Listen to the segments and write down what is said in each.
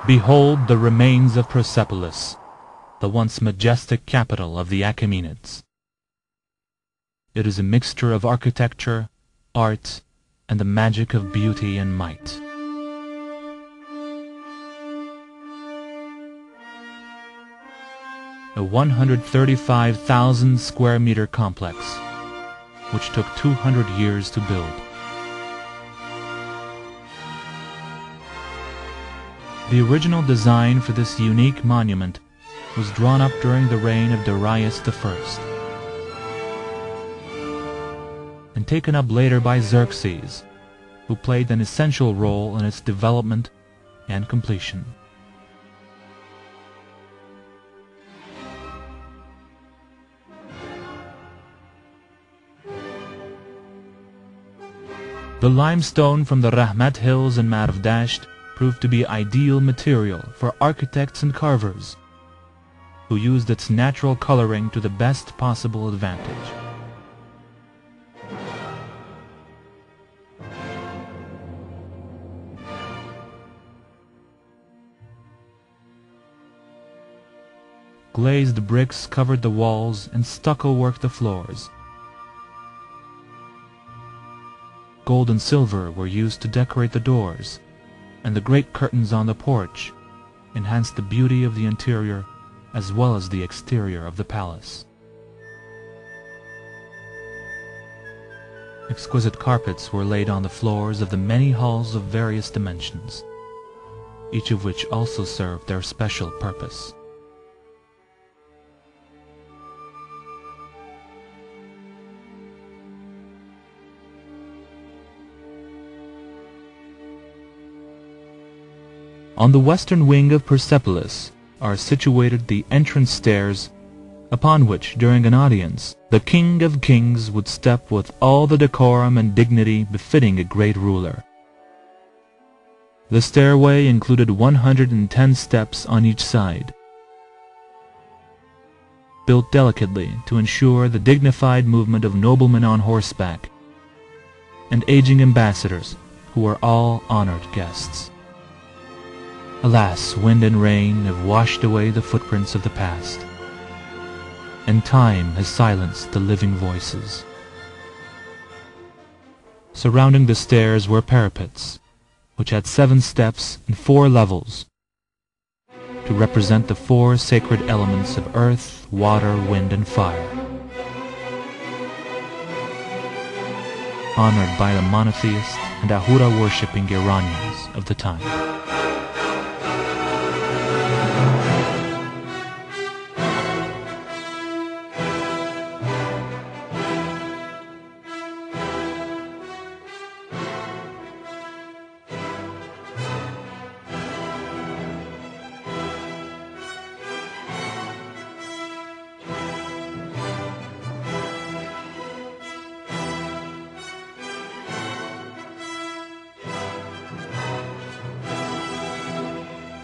Behold the remains of Persepolis, the once majestic capital of the Achaemenids. It is a mixture of architecture, art, and the magic of beauty and might. A 135,000 square meter complex, which took 200 years to build. The original design for this unique monument was drawn up during the reign of Darius I, and taken up later by Xerxes, who played an essential role in its development and completion. The limestone from the Rahmat Hills in Marv Dasht proved to be ideal material for architects and carvers, who used its natural coloring to the best possible advantage. Glazed bricks covered the walls and stucco worked the floors. Gold and silver were used to decorate the doors, and the great curtains on the porch enhanced the beauty of the interior as well as the exterior of the palace. Exquisite carpets were laid on the floors of the many halls of various dimensions, each of which also served their special purpose. On the western wing of Persepolis are situated the entrance stairs, upon which, during an audience, the King of Kings would step with all the decorum and dignity befitting a great ruler. The stairway included 110 steps on each side, built delicately to ensure the dignified movement of noblemen on horseback and aging ambassadors who were all honored guests. Alas, wind and rain have washed away the footprints of the past, and time has silenced the living voices. Surrounding the stairs were parapets, which had 7 steps and 4 levels, to represent the 4 sacred elements of earth, water, wind, and fire, honored by the monotheist and Ahura-worshipping Iranians of the time.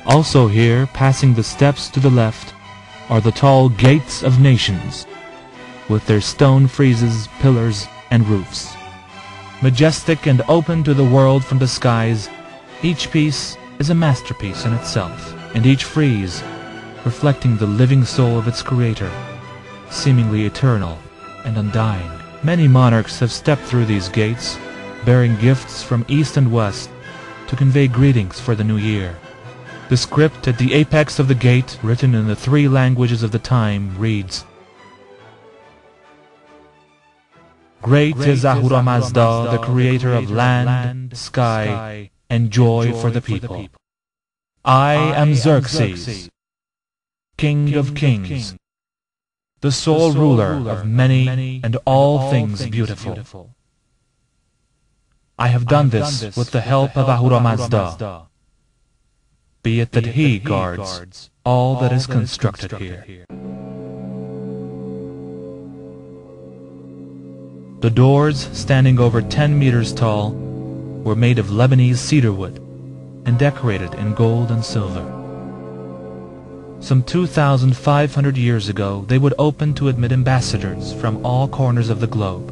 Also here, passing the steps to the left, are the tall Gates of Nations, with their stone friezes, pillars, and roofs. Majestic and open to the world from the skies, each piece is a masterpiece in itself, and each frieze reflecting the living soul of its creator, seemingly eternal and undying. Many monarchs have stepped through these gates, bearing gifts from east and west to convey greetings for the new year. The script at the apex of the gate, written in the 3 languages of the time, reads, "Great is Ahura Mazda, the creator of land, sky, and joy for the people. I am Xerxes, King of Kings, the sole ruler of many and all things beautiful. I have done this with the help of Ahura Mazda. be it that he guards all that is constructed here. The doors, standing over 10 meters tall, were made of Lebanese cedar wood and decorated in gold and silver. Some 2,500 years ago, they would open to admit ambassadors from all corners of the globe.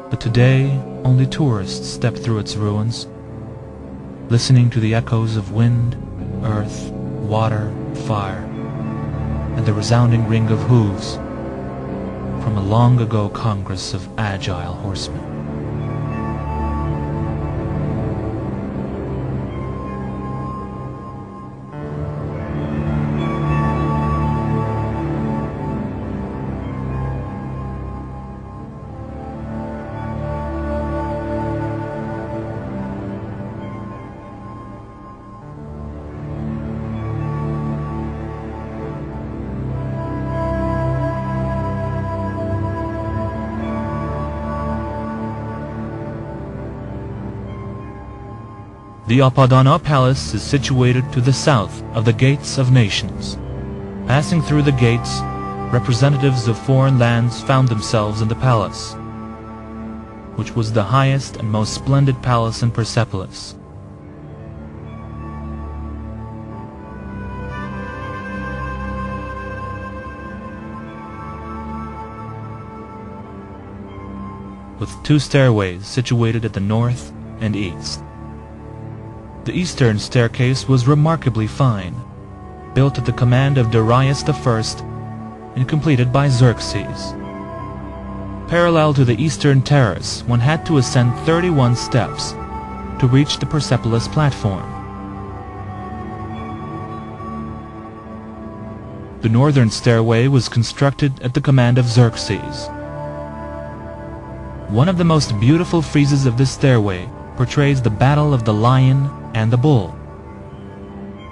But today, only tourists step through its ruins, listening to the echoes of wind, earth, water, fire, and the resounding ring of hooves from a long-ago congress of agile horsemen. The Apadana Palace is situated to the south of the Gates of Nations. Passing through the gates, representatives of foreign lands found themselves in the palace, which was the highest and most splendid palace in Persepolis. With 2 stairways situated at the north and east. The eastern staircase was remarkably fine, built at the command of Darius I and completed by Xerxes. Parallel to the eastern terrace, one had to ascend 31 steps to reach the Persepolis platform. The northern stairway was constructed at the command of Xerxes. One of the most beautiful friezes of this stairway portrays the battle of the lion and the bull,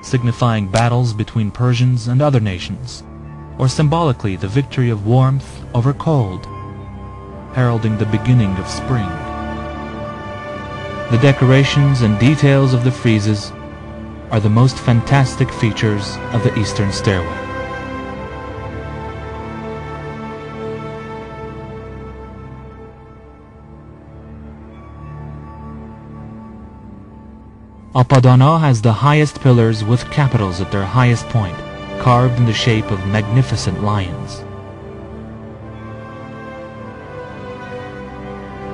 signifying battles between Persians and other nations, or symbolically the victory of warmth over cold, heralding the beginning of spring. The decorations and details of the friezes are the most fantastic features of the eastern stairway. Apadana has the highest pillars with capitals at their highest point, carved in the shape of magnificent lions.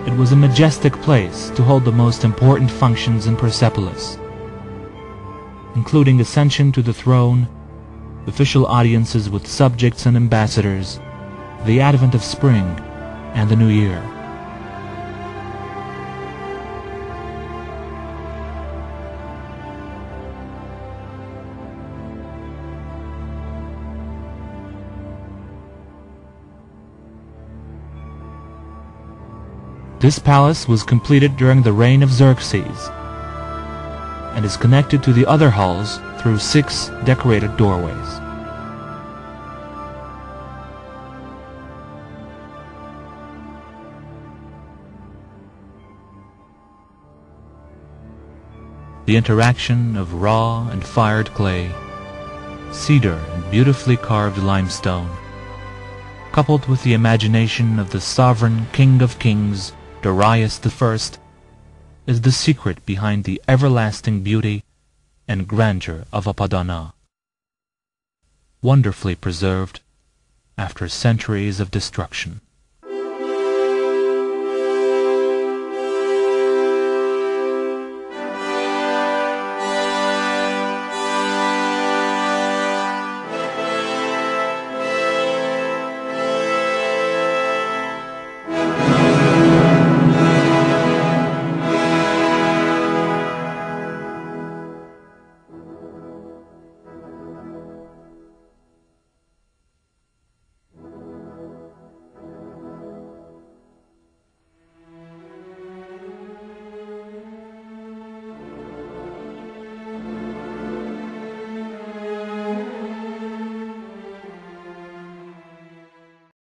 It was a majestic place to hold the most important functions in Persepolis, including ascension to the throne, official audiences with subjects and ambassadors, the advent of spring, and the new year. This palace was completed during the reign of Xerxes and is connected to the other halls through 6 decorated doorways. The interaction of raw and fired clay, cedar and beautifully carved limestone, coupled with the imagination of the sovereign King of Kings, Darius I, is the secret behind the everlasting beauty and grandeur of Apadana, wonderfully preserved after centuries of destruction.